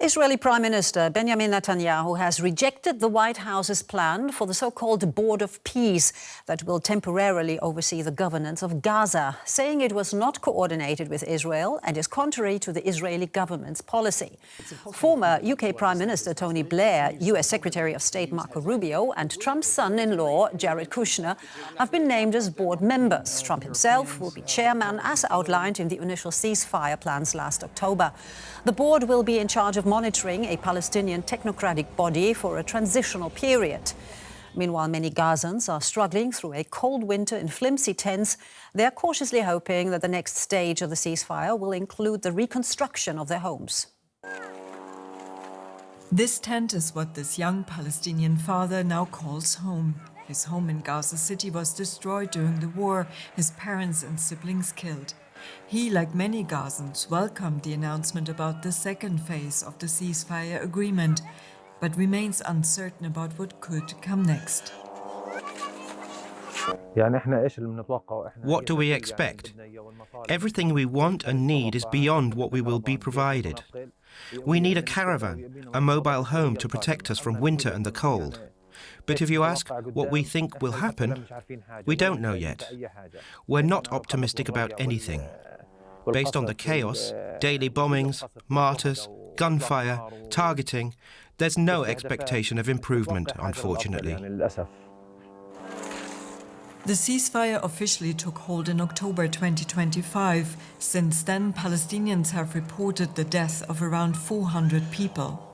Israeli Prime Minister Benjamin Netanyahu has rejected the White House's plan for the so-called Board of Peace that will temporarily oversee the governance of Gaza, saying it was not coordinated with Israel and is contrary to the Israeli government's policy. Former UK Prime Minister Tony Blair, US Secretary of State Marco Rubio and Trump's son-in-law Jared Kushner have been named as board members. Trump himself will be chairman as outlined in the initial ceasefire plans last October. The board will be in charge of monitoring a Palestinian technocratic body for a transitional period. Meanwhile, many Gazans are struggling through a cold winter in flimsy tents. They are cautiously hoping that the next stage of the ceasefire will include the reconstruction of their homes. This tent is what this young Palestinian father now calls home. His home in Gaza City was destroyed during the war, his parents and siblings killed. He, like many Gazans, welcomed the announcement about the second phase of the ceasefire agreement, but remains uncertain about what could come next. What do we expect? Everything we want and need is beyond what we will be provided. We need a caravan, a mobile home to protect us from winter and the cold. But if you ask what we think will happen, we don't know yet. We're not optimistic about anything. Based on the chaos, daily bombings, martyrs, gunfire, targeting, there's no expectation of improvement, unfortunately. The ceasefire officially took hold in October 2025. Since then, Palestinians have reported the death of around 400 people.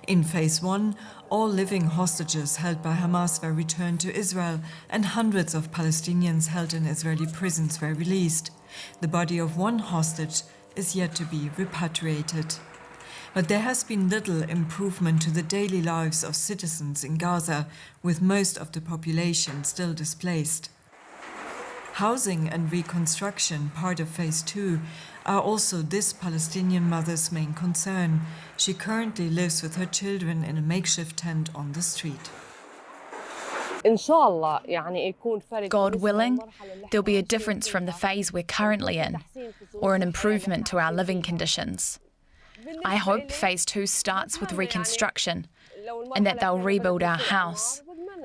In Phase 1, all living hostages held by Hamas were returned to Israel and hundreds of Palestinians held in Israeli prisons were released. The body of one hostage is yet to be repatriated. But there has been little improvement to the daily lives of citizens in Gaza, with most of the population still displaced. Housing and reconstruction, part of Phase 2, are also this Palestinian mother's main concern. She currently lives with her children in a makeshift tent on the street. God willing, there'll be a difference from the phase we're currently in, or an improvement to our living conditions. I hope Phase 2 starts with reconstruction, and that they'll rebuild our house,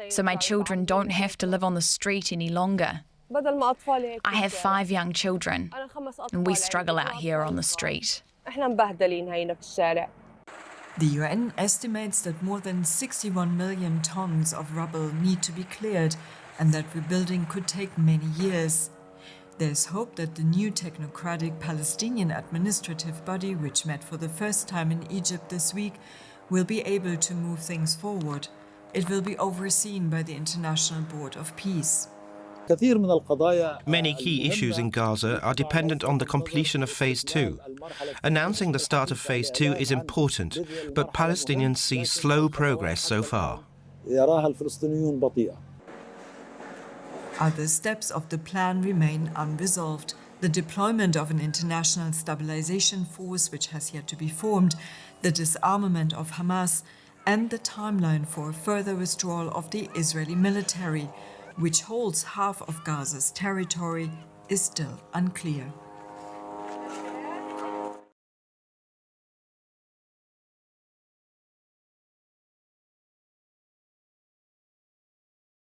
so my children don't have to live on the street any longer. I have 5 young children, and we struggle out here on the street. The UN estimates that more than 61 million tons of rubble need to be cleared, and that rebuilding could take many years. There's hope that the new technocratic Palestinian administrative body, which met for the first time in Egypt this week, will be able to move things forward. It will be overseen by the International Board of Peace. Many key issues in Gaza are dependent on the completion of Phase 2. Announcing the start of Phase 2 is important, but Palestinians see slow progress so far. Other steps of the plan remain unresolved. The deployment of an international stabilization force, which has yet to be formed, the disarmament of Hamas, and the timeline for further withdrawal of the Israeli military, which holds half of Gaza's territory, is still unclear.